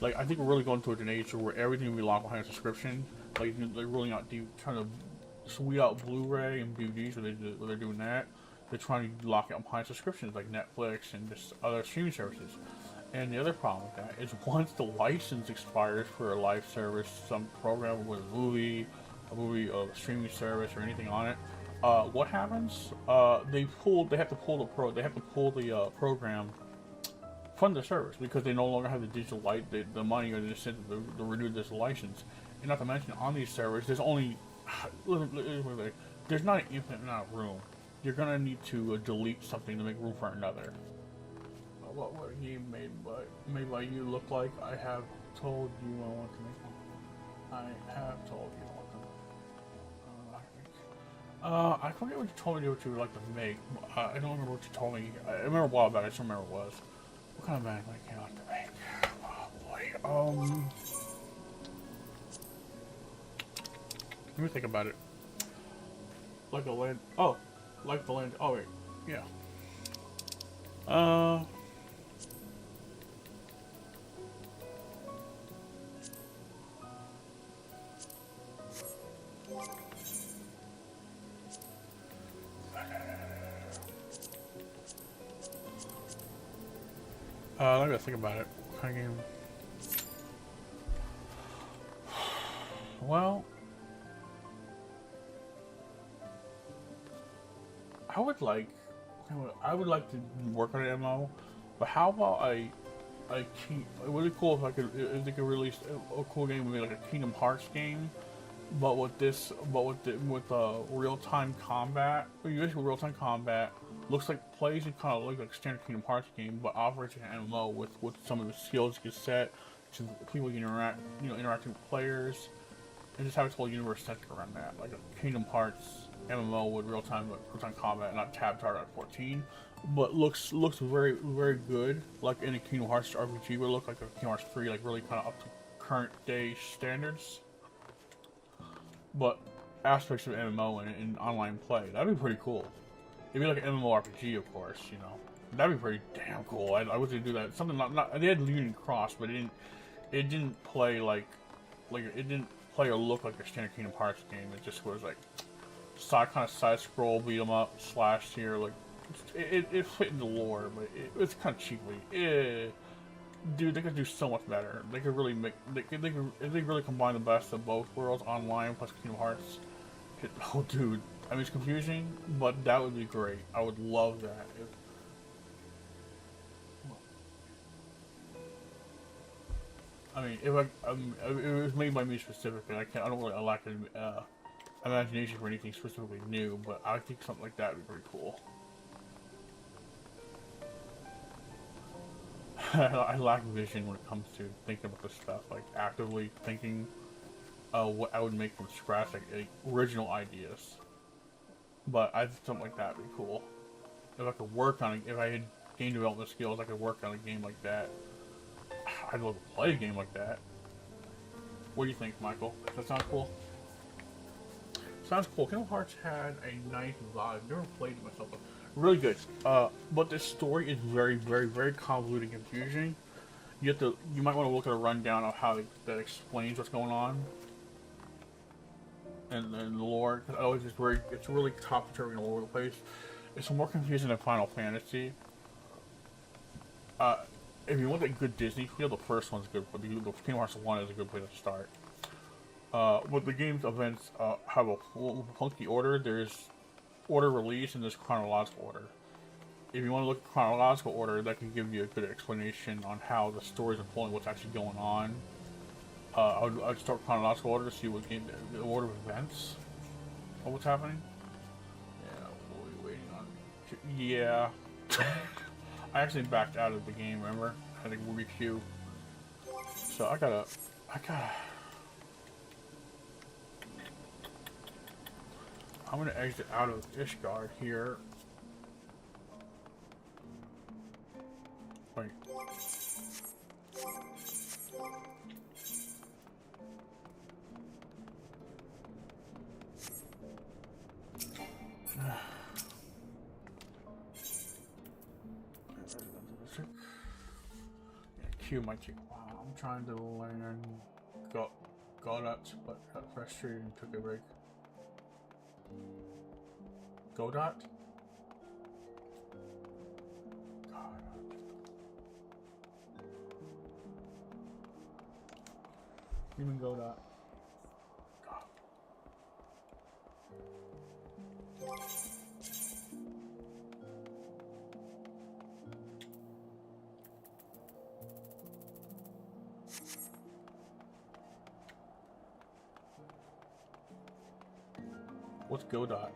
Like, I think we're really going to an age where everything will be locked behind a subscription. Like, they're really not trying to sweet out Blu-ray and DVDs, where they're doing that. They're trying to lock out behind subscriptions like Netflix and just other streaming services. And the other problem with that is once the license expires for a live service, some program with a movie or a streaming service or anything on it, what happens? They have to pull the program from the service because they no longer have the digital the money or the incentive to renew this license. And not to mention, on these servers, there's only there's not an infinite amount of room. You're gonna need to delete something to make room for another. What would a game made by you look like? I have told you I want to make one. I have told you I want to. I forget what you told me what you would like to make. I don't remember what you told me. I remember a while back. I just don't remember what it was. What kind of anime can I like to make? Oh boy. Let me think about it. Like a land. Oh, like the land. Oh wait. Yeah. I gotta think about it. What kind of game? Well, I would like to work on an MMO, but how about it would be cool if they could release a cool game, maybe like a Kingdom Hearts game, but with real-time combat. Basically, real-time combat looks like plays and kind of looks like a standard Kingdom Hearts game, but operates like an MMO with some of the skills you can set, to people you can interacting with players, and just have its whole universe centered around that, like a Kingdom Hearts MMO with real-time combat, not tab target 14, but looks very very good, like in a Kingdom Hearts RPG. Would look like a Kingdom Hearts 3, like really kind of up to current day standards, but aspects of MMO and online play. That'd be pretty cool. It'd be like an MMORPG, of course, you know. That'd be pretty damn cool. I wish they'd do that. Something not they had Union Cross, but it didn't play it didn't play or look like a standard Kingdom Hearts game. It just was like kind of side scroll, beat 'em up, slash here, like it fit in the lore, but it's kind of cheaply. Dude, they could do so much better. They could really if they really combine the best of both worlds, online plus Kingdom Hearts. Oh, dude. I mean, it's confusing, but that would be great. I would love that. If it was made by me specifically, I don't really lack imagination for anything specifically new, but I think something like that would be pretty cool. I lack vision when it comes to thinking about this stuff, like actively thinking what I would make from scratch, like original ideas. But I think something like that would be cool. If I could work on it, if I had game development skills, I could work on a game like that. I'd love to play a game like that. What do you think, Michael? Does that sound cool? Sounds cool. Kingdom Hearts had a nice vibe. I've never played it myself, but really good. But this story is very, very, very convoluted and confusing. You might want to look at a rundown of how that explains what's going on. And the lore, because it's really topsy-turvy all over the place. It's more confusing than Final Fantasy. If you want a good Disney feel, the first one's good, but the Kingdom Hearts 1 is a good place to start. But the game's events have a funky order. There's order release and there's chronological order. If you want to look at chronological order, that can give you a good explanation on how the story's unfolding, what's actually going on. I'd start chronological order to see what game, the order of events of what's happening. Yeah, we're waiting on. Yeah, I actually backed out of the game. Remember, I had to re-queue. So I gotta. I'm gonna exit out of Discard here. Wait. Q might take a while. I'm trying to learn got it, but got frustrated and took a break. Godot? Even Godot. What's Godot?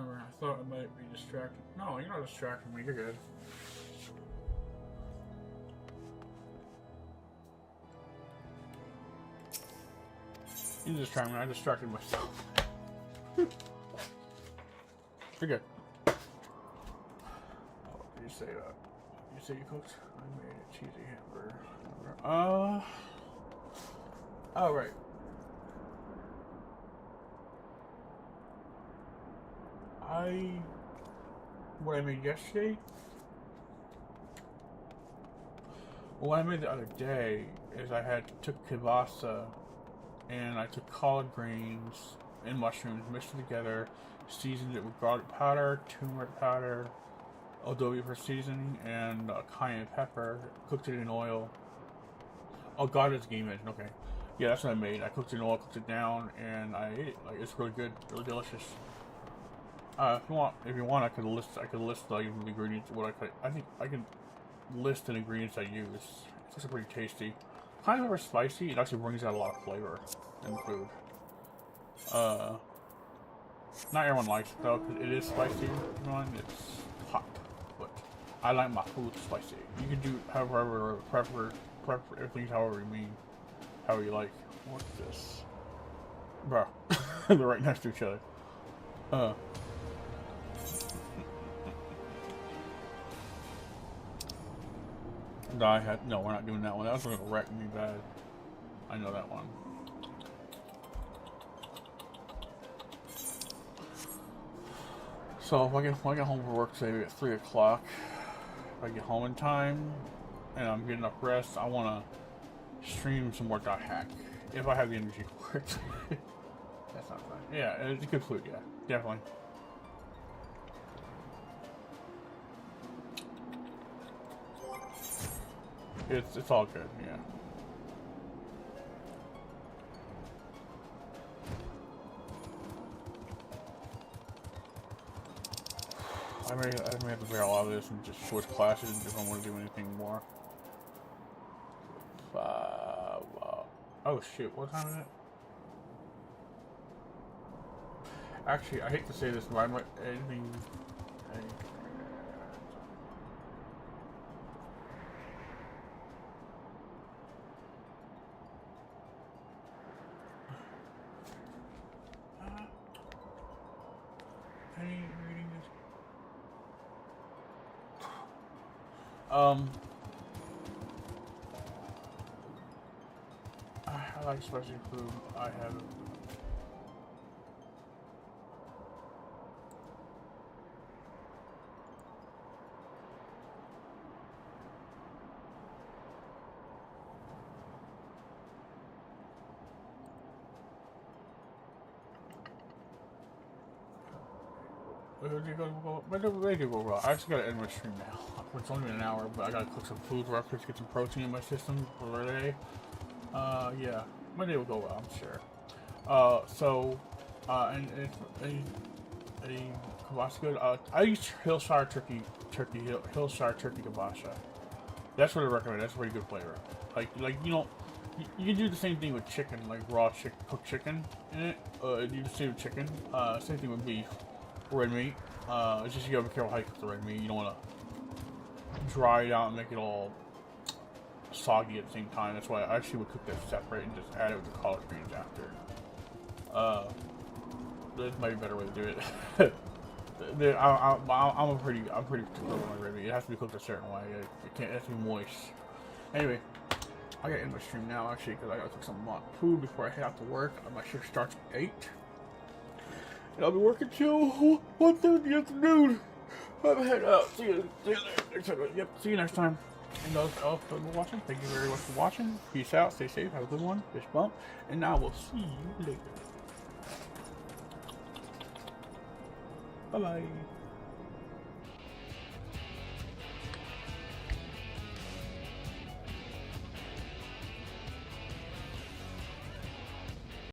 I thought I might be distracted. No, you're not distracting me. You're good. You distracted me. I distracted myself. You're good. Oh, what did you say? You say you cooked? I made a cheesy hamburger. Oh, right. What I made yesterday? What I made the other day is I took kielbasa and I took collard greens and mushrooms, mixed them together, seasoned it with garlic powder, turmeric powder, adobe for seasoning, and cayenne pepper, cooked it in oil. Oh god, it's game engine, okay. Yeah, that's what I made. I cooked it in oil, cooked it down, and I ate it. Like, it's really good, really delicious. If you want, I could list like the ingredients. I think I can list the ingredients I use. It's actually pretty tasty. Kind of over spicy. It actually brings out a lot of flavor in the food. Not everyone likes it though, because it is spicy. It's hot, but I like my food spicy. You can do however prefer everything however you like. What's this, bro? They're right next to each other. No, we're not doing that one. That was gonna wreck me bad. I know that one. So if I get home from work today at 3 o'clock, if I get home in time and I'm getting enough rest, I wanna stream some more .hack. If I have the energy for it. That's not fun. Yeah, it's good food, yeah. Definitely. It's all good, yeah. I may have to figure out a lot of this and just switch classes if I want to do anything more. Oh shit, what time is it? Actually, I hate to say this, but I might anything. I like spicy food. I have it. Where did you go wrong? I just gotta end my stream now. It's only been an hour, but I gotta cook some food real quick to get some protein in my system for today. Yeah, my day will go well, I'm sure. And a kielbasa good. I use Hillshire turkey kielbasa. That's what I recommend. That's a pretty good flavor. Like you know, you can do the same thing with chicken, like raw cooked chicken in it. You do the same with chicken. Same thing with beef. Red meat. It's just you gotta be careful how you cook the red meat. You don't want to dry it out and make it all soggy at the same time. That's why I actually would cook that separate and just add it with the collard greens after. This might be a better way to do it. I'm pretty particular with my red meat. It has to be cooked a certain way. It has to be moist. Anyway, I gotta end my stream now actually because I gotta take some food before I head out to work. My shift starts at 8. And I'll be working till 1:30 in the afternoon. I'm heading out. See you later. Yep, see you next time. And those else who are watching, thank you very much for watching. Peace out, stay safe, have a good one, fist bump, and I will see you later. Bye bye.